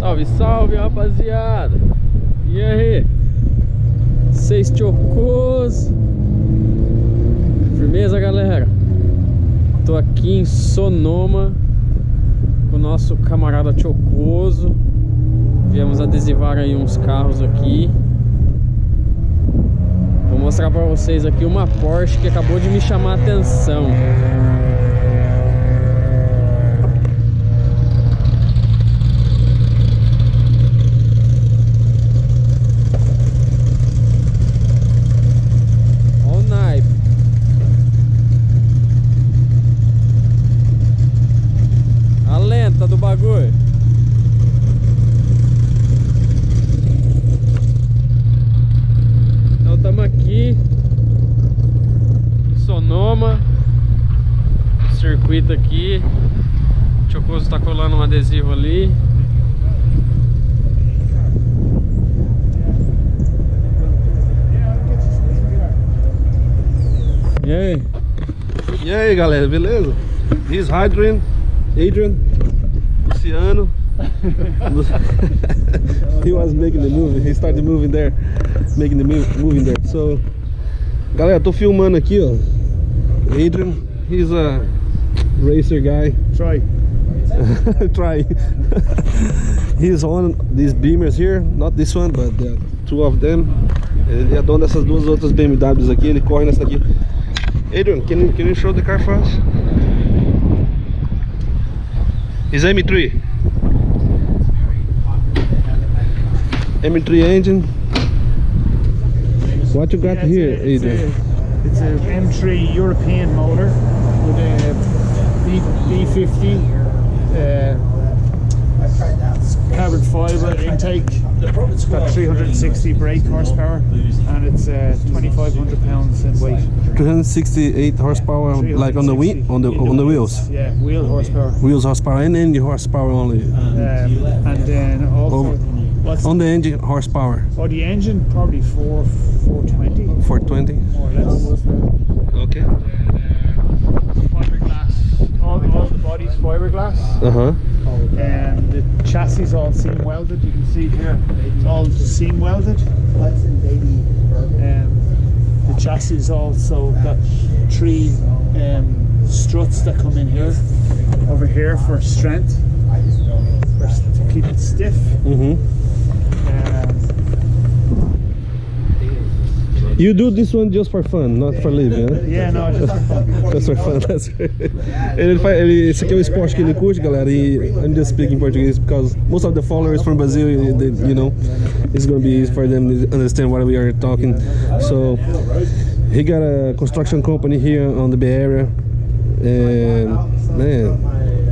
Salve, salve, rapaziada. E aí? Vocês Tchockozzo. Firmeza, galera? Tô aqui em Sonoma com o nosso camarada Tchockozzo. Viemos adesivar aí uns carros aqui. Vou mostrar pra vocês aqui uma Porsche que acabou de me chamar a atenção. Do bagulho. Então estamos aqui em Sonoma, no circuito aqui. O Tchockozzo está colando um adesivo ali. E aí? E aí, galera, beleza? He's Adrian. Luciano. He was making the movie. He started moving there, making the moving there. So, galera, tô filmando aqui, ó. Adrian, he's a racer guy. Try. He's on these Beamers here, not this one, but two of them. Ele é dono dessas duas outras BMWs aqui. Ele corre nessa aqui. Adrian, can you show the car for us? It's M3 engine. What you got here, Adrian? It's a M3 European motor with a B50 carbon fiber intake. It's got 360 brake horsepower and it's 2,500 pounds in weight. 368 horsepower, like on the wheels. Yeah, wheel horsepower. Wheels horsepower and engine horsepower only. And then also on the engine horsepower. Oh, the engine probably 420. 420. More or less. Okay. Fiberglass. All the body's fiberglass. And the chassis is all seam welded. You can see here, it's all seam welded. The chassis is also got three struts that come in here, over here for strength, to keep it stiff. You do this one just for fun, not for living, né? Yeah, no, just for fun. Just for fun, that's right. Esse aqui é o esporte que ele curte, galera, e I'm just speaking Portuguese because most of the followers from Brazil, you know, it's gonna be easy for them to understand what we are talking. So, he got a construction company here on the Bay Area, and man,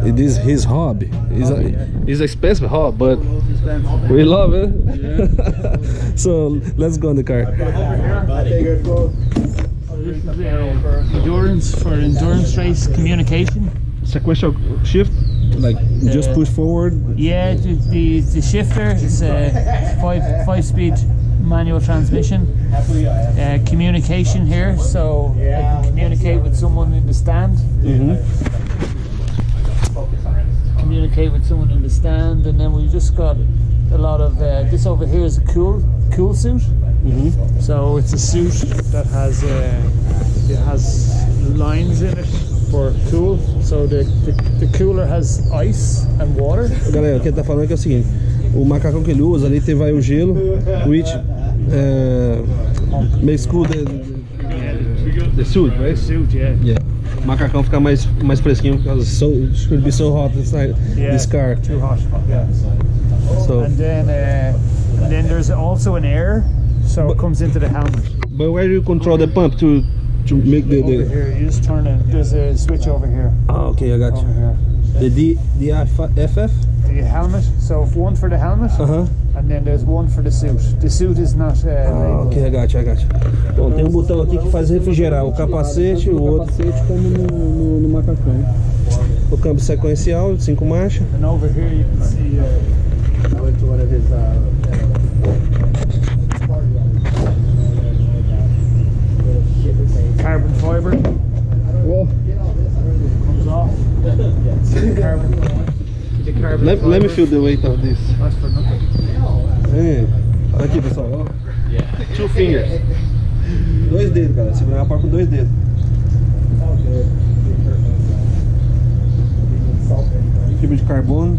it is his hobby. It's an expensive hobby, but we love it. Yeah. So let's go in the car. Endurance race communication. Sequential shift, like just push forward. Yeah, the shifter is a five-speed manual transmission. Communication here, so I can communicate with someone in the stand. Communicate with someone in the stand, and then we've just got a lot of this over here is a cool suit. So it's a suit that has lines in it for cool. So the cooler has ice and water. Galera, o que ele tá falando é que é o seguinte: o macacão que ele usa ali vai o gelo, which makes cool the suit, right? The suit, yeah. Yeah. O macacão fica mais fresquinho because it should be so hot inside this car. Too hot. Yeah. So. And then there's also an air, so it comes into the helmet. But where do you control the pump to make the? Over here, you just turn it. There's a switch over here. Oh, okay, I got you. Over here. The DFF? The helmet. So one for the helmet, and then there's one for the suit. The suit is not. Okay, I got you. Bom, tem botão aqui que faz refrigerar o capacete, o outro. Como no macacão. O câmbio sequencial, 5 marchas. And over here you can see. One of his. Carbon fiber. Whoa. Comes off. Carbon. Let let me feel the weight of this. That's for nothing. É. Olha aqui, pessoal, ó. Two fingers. 2 dedos, cara. Segurar a porta com 2 dedos. Fibra de carbono.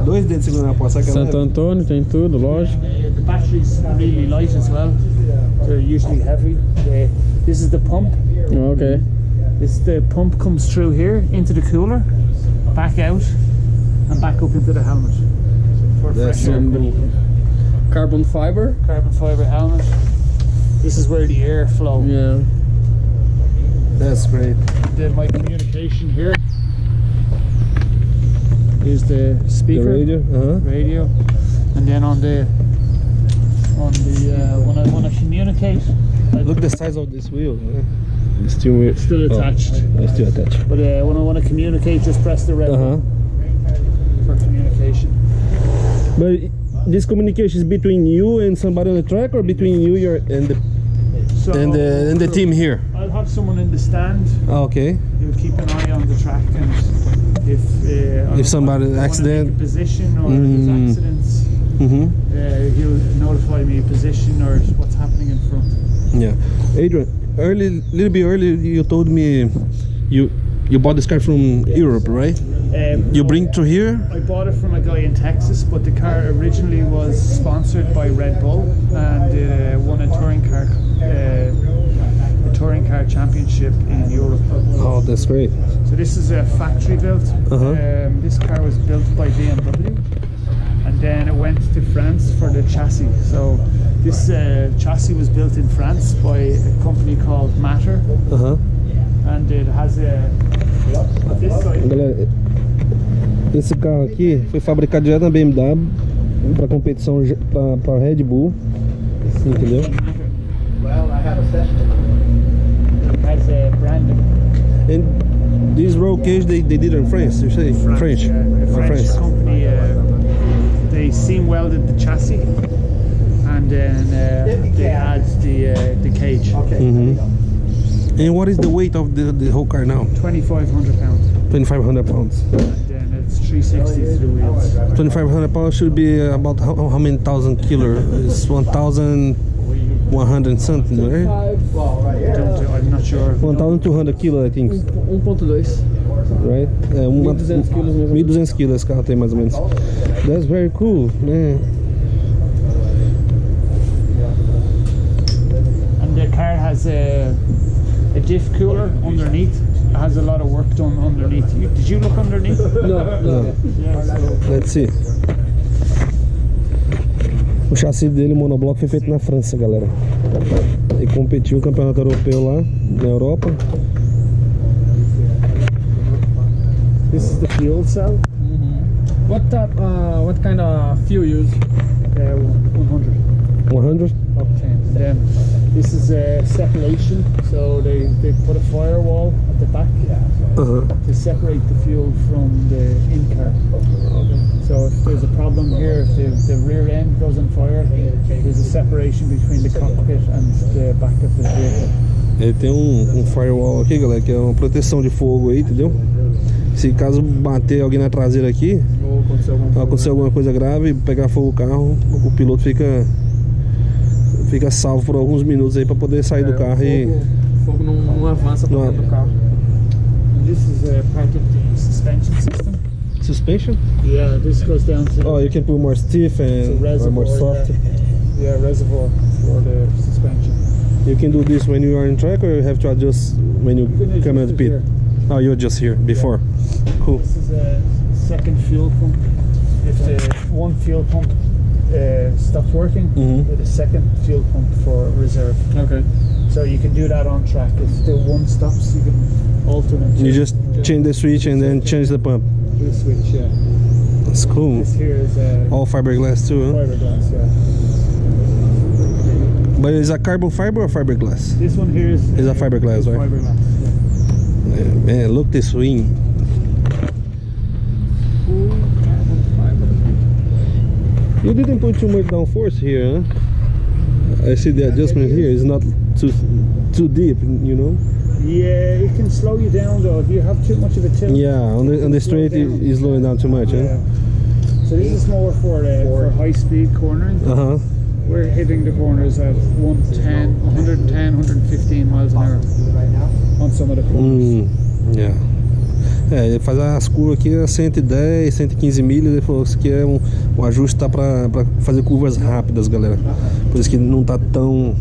2 dedos segurando a porta. Sabe que Santo Antônio tem tudo, lógico. The batteries are really light as well. They're usually heavy. This is the pump. Ok. The pump comes through here into the cooler, back out, and back up into the helmet for fresh air. Carbon fiber. Carbon fiber helmet. This is where the air flow. Yeah. That's great. Then my communication here is the speaker, The radio. radio, and then on the when I want to communicate, Look the size of this wheel. It's still attached. It's still attached. But when I want to communicate, just press the red button for communication. But this communication is between you and somebody on the track, or between you and the team here? I'll have someone in the stand. Okay. He'll keep an eye on the track, and if somebody accident, position or there's accidents, he'll notify me position or what's happening in front. Yeah. Adrian, little bit earlier, you told me you bought this car from Europe, right? You bring to here? I bought it from a guy in Texas, but the car originally was sponsored by Red Bull and won a touring car championship in Europe. Oh, that's great. So this is a factory built. This car was built by BMW, and then it went to France for the chassis. So this chassis was built in France by a company called Matter, and it has this side. Galera, esse carro aqui foi fabricado direto na BMW para competição para Red Bull, entendeu? Well, I have a session. It has a branding. And this roll cage they did in France, you say? French. A French company. They seam welded the chassis, and then they add the cage. Okay. And what is the weight of the whole car now? 2,500 pounds. 2,500 pounds. And then it's 360 to the wheels. 2,500 pounds should be about how many thousand kilo? It's 1,100 something, right? I'm not sure. 1,200 kilo, I think. 1.2. Right? 1.200 quilos mesmo. 1.200 quilos esse carro tem mais ou menos. That's very cool, man. And the car has a diff cooler underneath. It has a lot of work done underneath. Did you look underneath? No. Yeah, so Let's see. O chassi dele, monobloco, foi feito na França, galera. Ele competiu no campeonato europeu lá, na Europa. this is the fuel cell. What kind of fuel use? 100 100? octane. Then this is a separation, so they put a firewall at the back to separate the fuel from the in-car. So if there's a problem here, if the rear end goes on fire, there's a separation between the cockpit and the back of the vehicle. Ele tem um firewall aqui, galera, que é uma proteção de fogo aí, entendeu? Se caso bater alguém na traseira aqui, acontecer alguma coisa grave, pegar fogo o carro, o piloto fica salvo por alguns minutos aí para poder sair do carro o fogo não avança para dentro do carro. And this is a part of the suspension system. Suspension? Yeah, this goes down to Oh, you can put more stiff and or more soft. Yeah, reservoir for the suspension. You can do this when you are in track, or you have to adjust when you come at the pit? Here. Oh, you're just here before. Cool. This is a second fuel pump. If the one fuel pump stops working, with a second fuel pump for reserve. Okay. So you can do that on track. If the one stops, you can alter them. You just change the switch and then change the pump. Do a switch, yeah. That's cool. This here is All fiberglass too, huh? fiberglass, yeah. But is that carbon fiber or fiberglass? This one here is a fiberglass, right? Fiberglass, yeah. Man, look this wing. You didn't put too much downforce here, huh? I see the adjustment here is not too deep, you know? Yeah, it can slow you down though if you have too much of a tilt. Yeah, on the straight it's slowing down too much, Yeah. huh? So this is more for high-speed cornering. We're hitting the corners at 110, 115 miles an hour on some of the corners. Yeah. É, ele faz as curvas aqui a 110, 115 milhas. Ele falou que isso aqui é um ajuste tá pra fazer curvas rápidas, galera. Por isso que não tá tão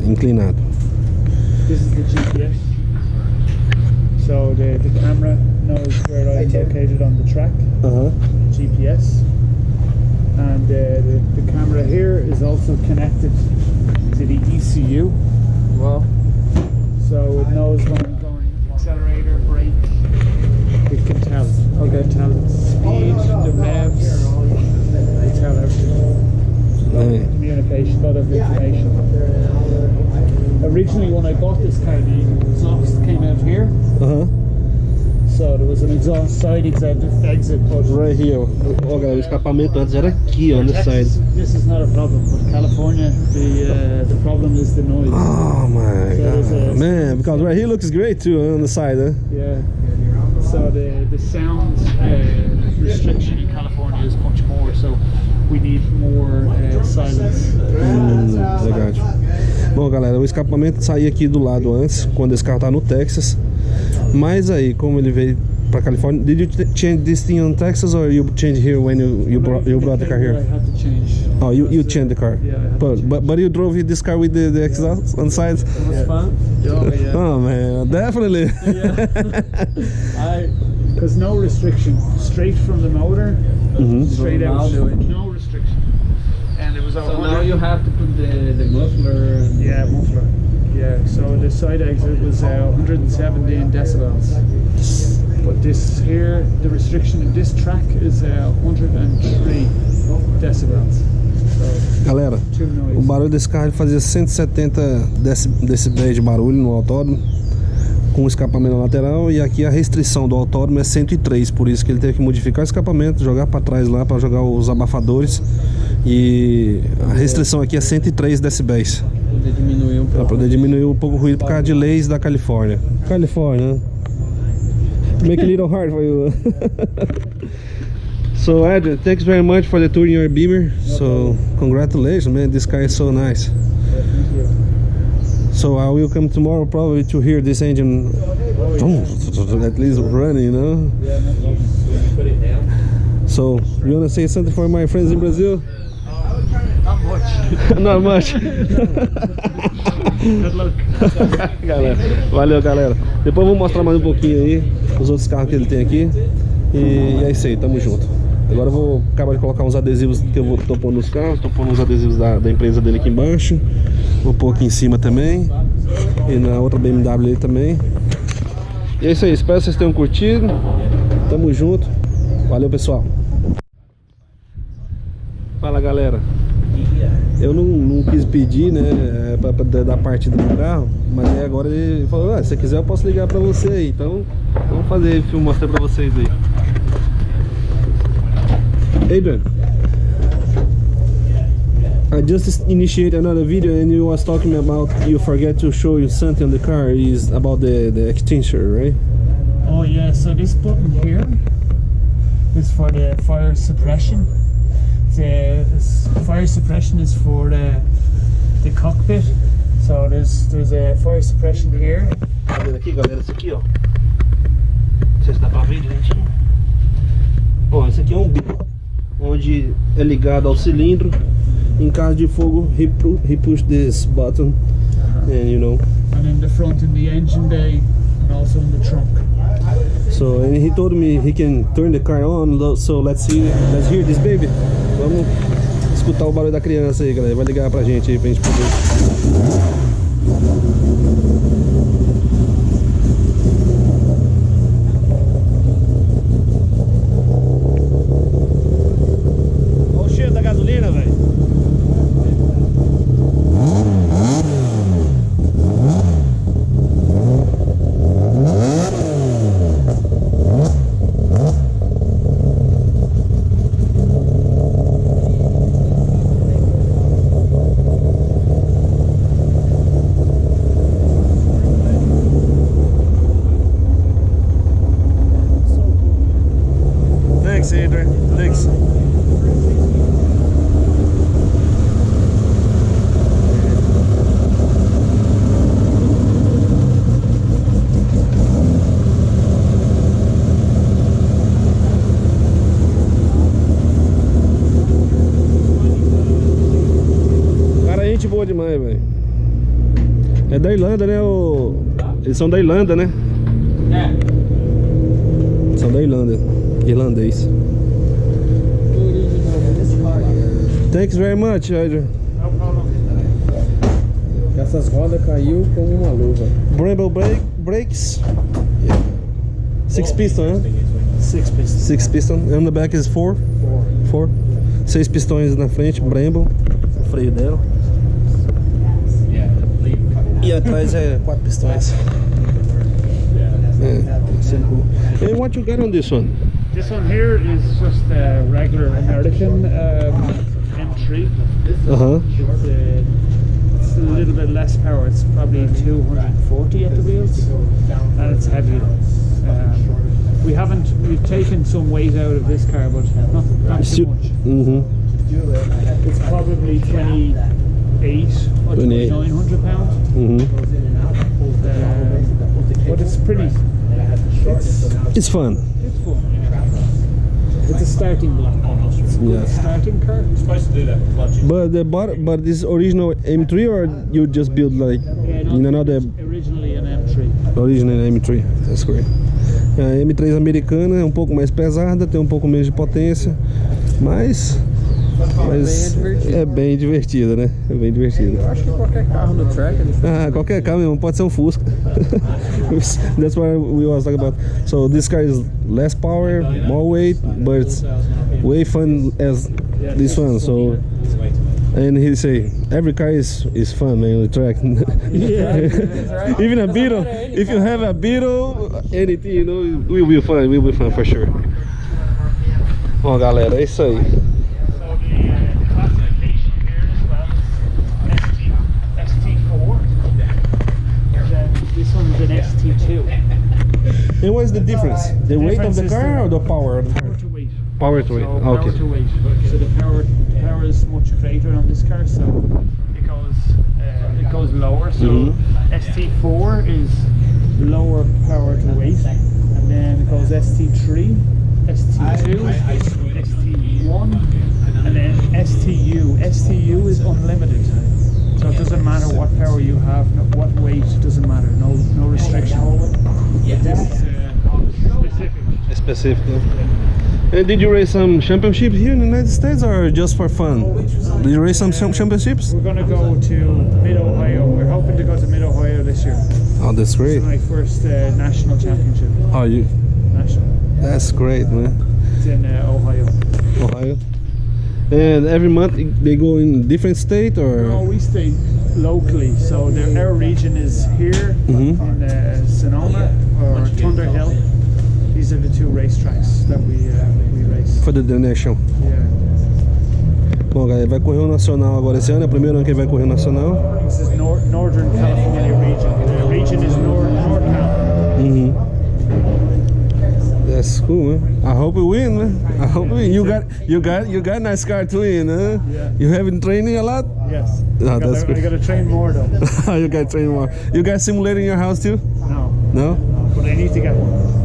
inclinado. This is the GPS. So the camera knows where I'm located on the track. GPS. And the camera here is also connected to the ECU. Wow. So it knows when I'm going accelerator, brake. It can tell. Okay. It can tell the speed, the revs. It can tell everything. Communication, a lot of information. Originally, when I bought this car, the exhaust came out here. So there was an exhaust side exit, but Right here. Ó, galera, o escapamento antes era aqui, on the side. This is not a problem, but California, the problem is the noise. Oh my god, man! Because right here looks great too on the side, huh? Yeah. So the sound restriction in California is much more. So we need more silence. Legal. Bom, galera, o escapamento saía aqui do lado antes, quando esse carro tá no Texas. Mas aí, como ele veio pra Califórnia, did you change this thing on Texas or you change here when you brought the car here? I had to change. Oh, you changed the car. Yeah, I had to change. But you drove this car with the exhaust on the side? It was fun. Yeah. Oh man, definitely. Because no restriction, straight from the motor, straight out, no restriction. And it was So now you have to put the muffler. And muffler. Yeah, so the side exit was 117 decibels. But this here, the restriction in this track is 103 decibels. So, Galera, too noise. o barulho desse carro ele fazia 170 decibéis de barulho no autódromo, com escapamento lateral, e aqui a restrição do autódromo é 103, por isso que ele teve que modificar o escapamento, jogar para trás lá para jogar os abafadores, e a restrição aqui é 103 decibéis. Poder diminuir um pouco. Para poder diminuir um pouco o ruído por causa de leis da Califórnia. Califórnia, make it a little hard for you. So Adrian, thanks very much for the tour in your Beamer. So congratulations, man, this car is so nice. Yeah, thank you. So I will come tomorrow probably to hear this engine at least running, you know. Yeah, no problem. So you wanna say something for my friends in Brazil? Not much. Not much. Good luck. Galera, valeu, galera. Depois eu vou mostrar mais um pouquinho aí os outros carros que ele tem aqui. E é isso aí, tamo junto. Agora eu vou acabar de colocar uns adesivos que eu tô pondo nos carros. Tô pondo uns adesivos da empresa dele aqui embaixo. Vou pôr aqui em cima também. E na outra BMW ali também. E é isso aí, espero que vocês tenham curtido. Tamo junto. Valeu, pessoal. Fala, galera. Eu não quis pedir, né, da parte do meu carro, mas aí agora ele falou, se você quiser eu posso ligar pra você aí. Então, vamos fazer filme, mostrar pra vocês aí. Adrian, I just initiated another video and you was talking about you forget to show you something on the car is about the extinguisher, right? Oh yeah, so this button here is for the fire suppression. The fire suppression is for the cockpit. So there's a fire suppression here. Tá vendo aqui, galera? Esse aqui, ó. Não sei se dá pra ver direitinho. Ó, esse aqui é um bico onde é ligado ao cilindro. Em caso de fogo, he push this button, and you know. And in the front, in the engine bay, and also in the trunk. So, and he told me he can turn the car on. So let's hear this baby. Vamos escutar o barulho da criança aí, galera. Vai ligar pra gente aí pra gente poder. brakes. Cara, gente boa demais, velho. É da Irlanda, né? Eles são da Irlanda, né? É. São da Irlanda. Irlandês. Thanks very much, Adrian. Essas rodas caiu como uma luva. Brembo brakes. Yeah. 6 piston, huh? 6 pistons. 6 piston. And the back is 4. 4. 6 pistões na frente, Brembo. O freio dela. E atrás é 4 pistões. And what you got on this one? This one here is just a regular American M3. It's a little bit less power. It's probably 240 at the wheels, and it's heavy. We've taken some weight out of this car, but not too much. It's probably 28 or 2,900 pounds. But it's pretty. It's fun. It's fun. It's a starting block. It's a good starting car. You're supposed to do that. But this original M3, or you just build like in another? Originally an M3. Original M3. That's great. A M3 americana é um pouco mais pesada, tem um pouco menos de potência, mas é bem divertida, né? É bem divertida. Eu acho que qualquer carro no track qualquer carro mesmo, pode ser um Fusca. That's what we was talking about. So this car is less power, more weight, but it's way fun as this one. So, and he say every car is fun, man, on the track. Even a Beetle, if you have a Beetle, anything, you know, will be fun. Will be fun for sure. Bom, galera, é isso aí. This one's an ST2. And what is the difference? The weight of the car or the power of the car? Power to weight. Power to weight. So power Okay. to weight. So the power is much greater on this car, so it goes lower. So ST4 is lower power to weight, and then it goes ST3, ST2, ST1, and then STU. STU is unlimited. So it doesn't matter what power you have, what weight, doesn't matter, no restriction. This is Specific. And did you race some championships here in the United States, or just for fun? Did you race some championships? We're going to go to Mid-Ohio. We're hoping to go to Mid-Ohio this year. Oh, that's great. It's my first national championship. Oh, you? National. That's great, man. It's in Ohio. Ohio. And every month they go in different state, or? No, we stay locally. So our region is here in Sonoma or Thunder Hill. These are the two racetracks that we race. For the national. Yeah. Bom, galera, vai correr o nacional agora esse ano. É o primeiro ano que ele vai correr o nacional. This is Northern California region. The region is North Cal. That's cool, man. I hope you win, man. I hope you win. You got a nice car to win, huh? Yeah. You have been training a lot? Yes. Oh, that's good. I got to train more though. You got to train more. You got a simulator in your house too? No. No? But I need to get one.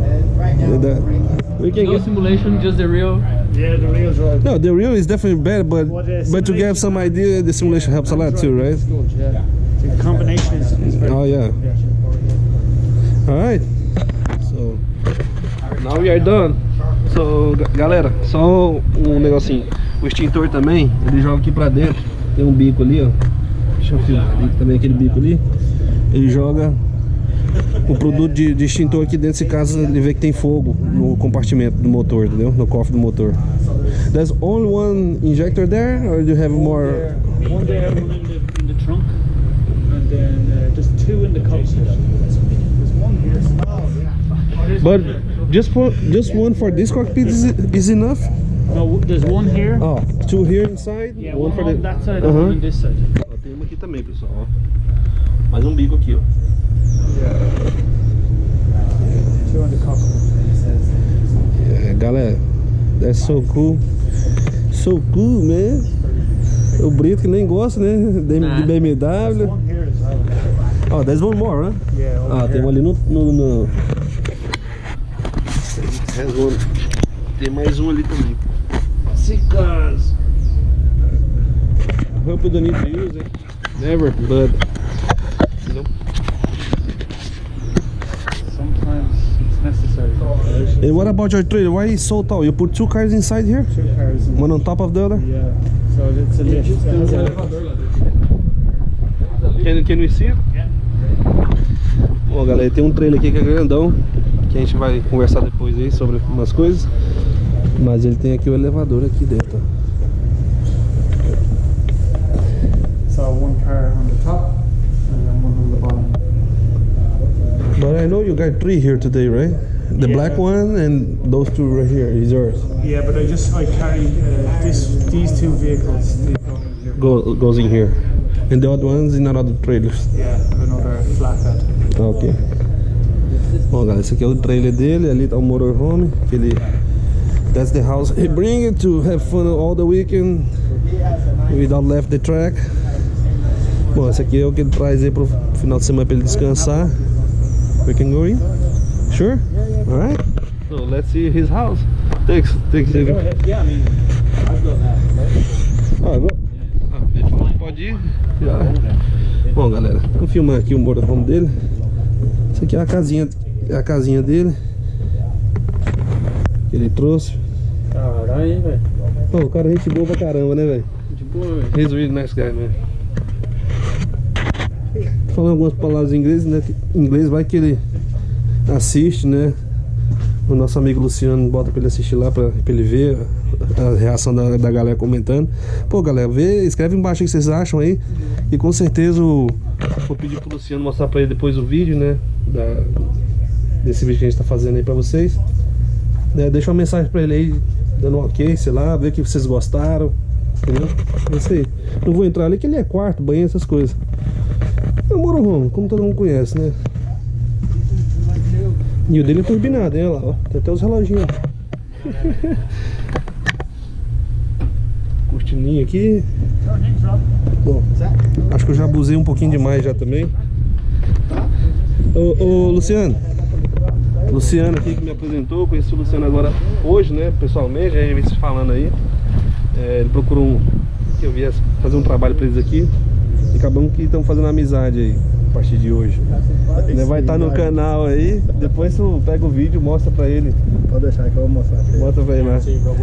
We can No get. simulation, just the real. Yeah, the real drive. No, the real is definitely better, but to get some idea, the simulation helps a lot too, right? It's good, yeah. The combination is very Oh yeah. Yeah. All right. So now we are done. So galera, só um negocinho. O extintor também, ele joga aqui pra dentro. Tem um bico ali, ó. Deixa eu filmar ali, também aquele bico ali. Ele joga o produto de extintor aqui dentro, se caso ele vê que tem fogo no compartimento do motor, entendeu? No cofre do motor. There's only one injector there, or do you have more? One there, one in the trunk, and then just two in the cockpit. There's one here. But just one for this cockpit is enough? No, there's one here. Oh, two here inside. Yeah, one on that side and one on this side. Ó, tem uma aqui também, pessoal. Ó. Mais um bico aqui, ó. Two on the cockpit. Yeah, galera, that's so cool. So cool, man. O Brito que nem gosta, né? De BMW. One here as well. Oh, there's one more, huh? Yeah, over Ah, tem um ali no... Tem mais um ali também. Cigars. I hope you don't need to use it. Never, but... You know. Sometimes it's necessary. And what about your trailer? Why is it so tall? You put 2 cars inside here? 2 cars. One on top of the other? Yeah. So it's a lift. It has a lift. Can we see it? Yeah. Bom, galera, tem um trailer aqui que é grandão, que a gente vai conversar depois aí sobre umas coisas. Mas ele tem aqui o elevador aqui dentro. So one car on the top and then one on the bottom. But I know you got 3 here today, right? The Yeah. black one and those 2 right here is yours. Yeah, but I carry these 2 vehicles. They go in here. Goes in here. And the other ones in another trailers. Yeah, another flatbed. Ok. Bom, galera, esse aqui é o trailer dele. Ali tá o motorhome. Que ele... That's the house he bring it to have fun all the weekend without left the track. Bom, esse aqui é o que ele traz aí pro final de semana pra ele descansar. We can go in? Sure? Alright. So let's see his house. Thanks. Go ahead. Yeah, I mean, I've done that. Pode ir? Bom, galera, vou filmar aqui o motorhome dele. Isso aqui é a casinha dele que ele trouxe. Caralho, hein, velho. Pô, o cara é gente boa pra caramba, né, velho? De boa, velho. He's a really nice guy, man. Falando algumas palavras em inglês, né? Em inglês vai que ele assiste, né? O nosso amigo Luciano bota pra ele assistir lá, pra ele ver a reação da galera comentando. Pô, galera, escreve embaixo o que vocês acham aí. E com certeza vou pedir pro Luciano mostrar pra ele depois o vídeo, né? Desse vídeo que a gente tá fazendo aí pra vocês. Deixa uma mensagem pra ele aí, dando um ok, sei lá, ver o que vocês gostaram. Entendeu? É isso aí. Não vou entrar ali que ele é quarto, banheiro, essas coisas. É o motorhome, como todo mundo conhece, né? E o dele é turbinado, hein? Olha lá, ó. Tem até os reloginhos. Cortininha aqui. Bom, acho que eu já abusei um pouquinho demais já também. Ô Luciano. Luciano aqui que me apresentou. Conheci o Luciano agora hoje, né? Pessoalmente, já ia se falando aí. Ele procurou que eu viesse fazer um trabalho pra eles aqui. E acabamos que estamos fazendo amizade aí a partir de hoje. Vai estar no canal aí. Depois tu pega o vídeo e mostra pra ele. Pode deixar que eu vou mostrar pra ele. Mostra pra ele lá.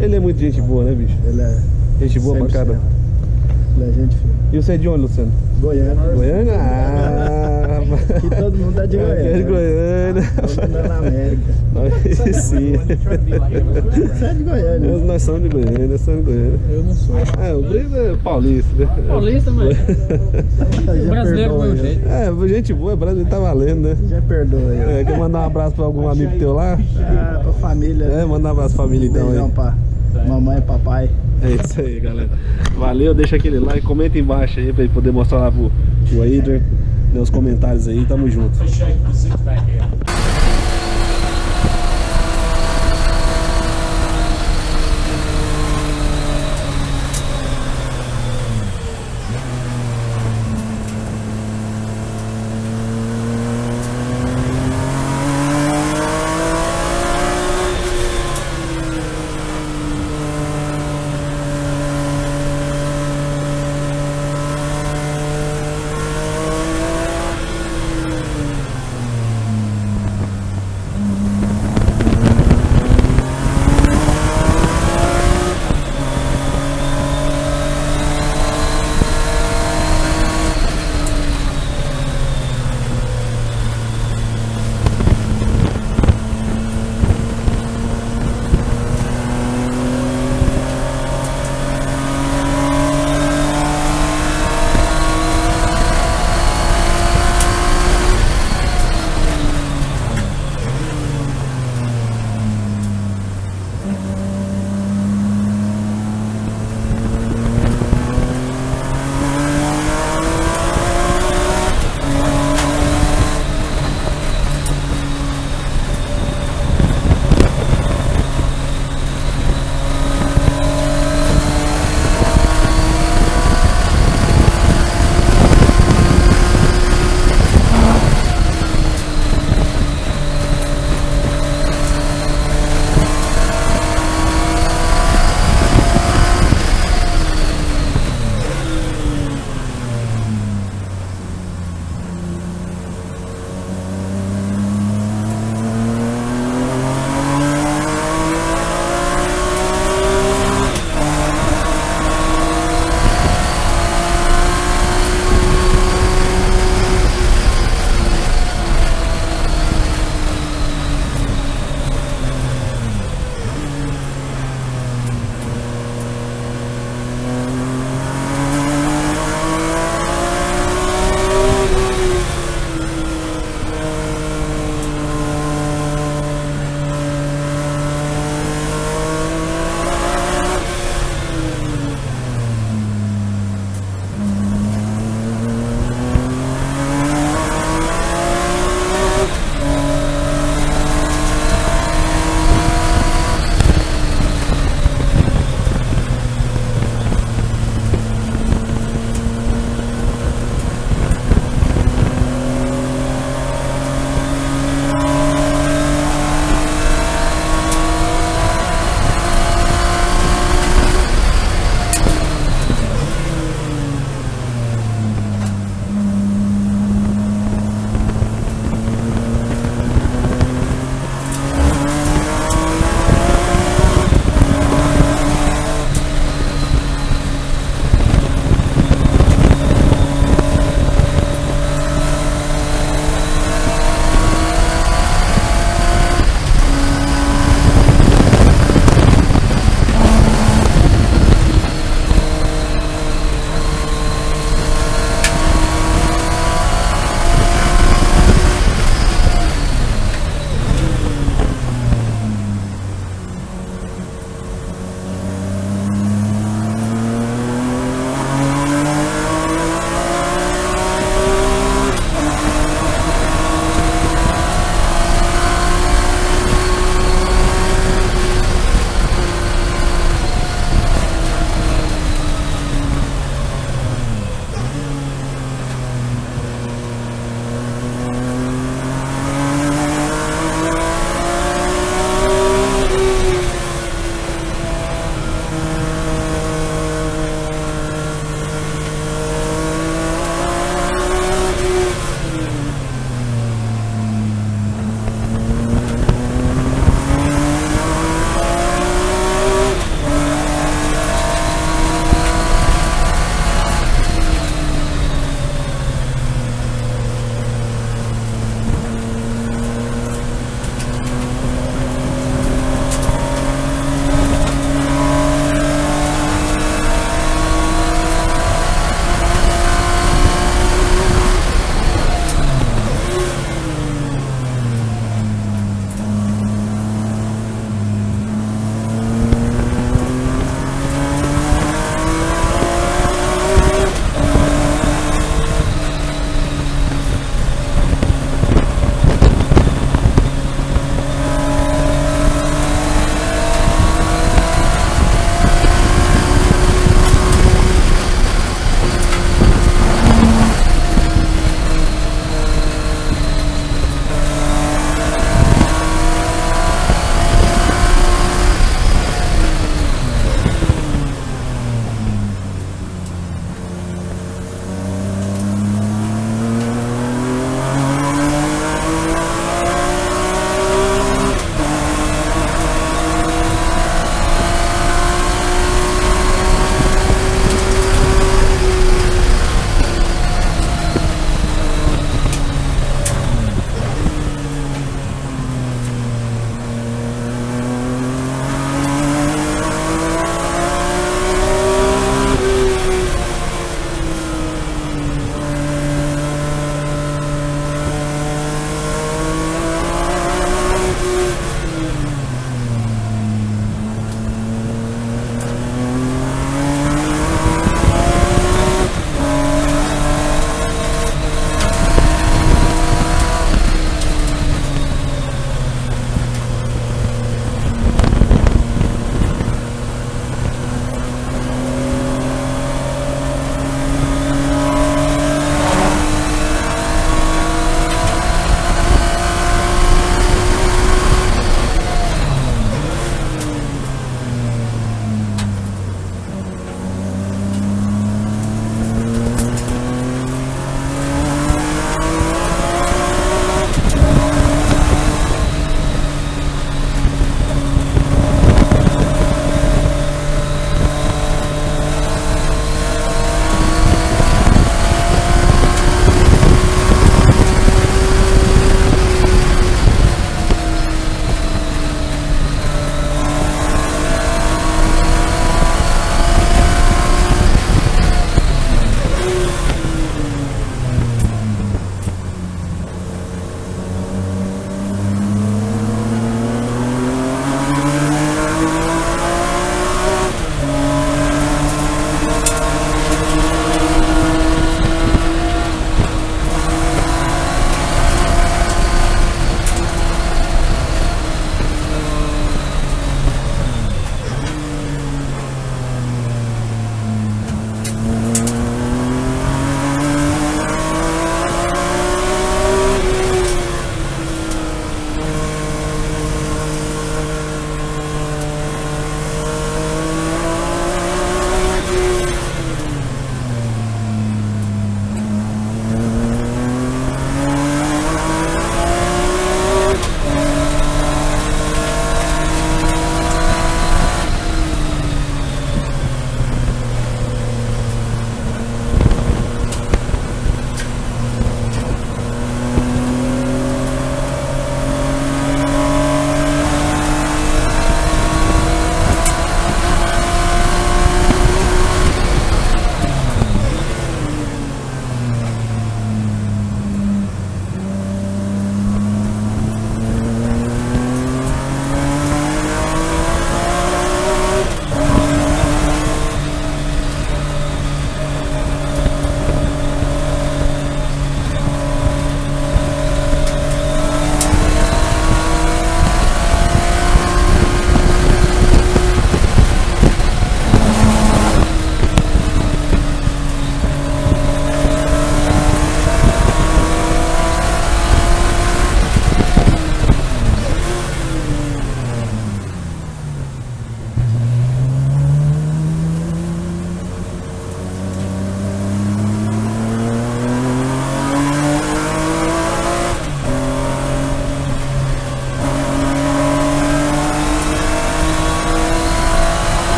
Ele é muito gente boa, né, bicho? Ele é Gente boa pra caramba. Ele é gente fina. E você é de onde, Luciano? Goiânia. Goiânia? Ah, Aqui todo mundo é de Goiânia. é de Goiânia. Todo mundo é na América. Sim. Você é de Goiânia. Nós somos de Goiânia, nós somos de Goiânia. Eu não sou. O Brito é paulista, né? Paulista, mas brasileiro do meu jeito. Gente boa, brasileiro tá valendo, né? Já perdoa aí. Quer mandar um abraço pra algum amigo teu lá? Pra família. Mandar um abraço pra família então Beijão aí. pra mamãe e papai. É isso aí, galera. Valeu, deixa aquele like, comenta embaixo aí pra ele poder mostrar lá pro Adrian, nos comentários aí, tamo junto.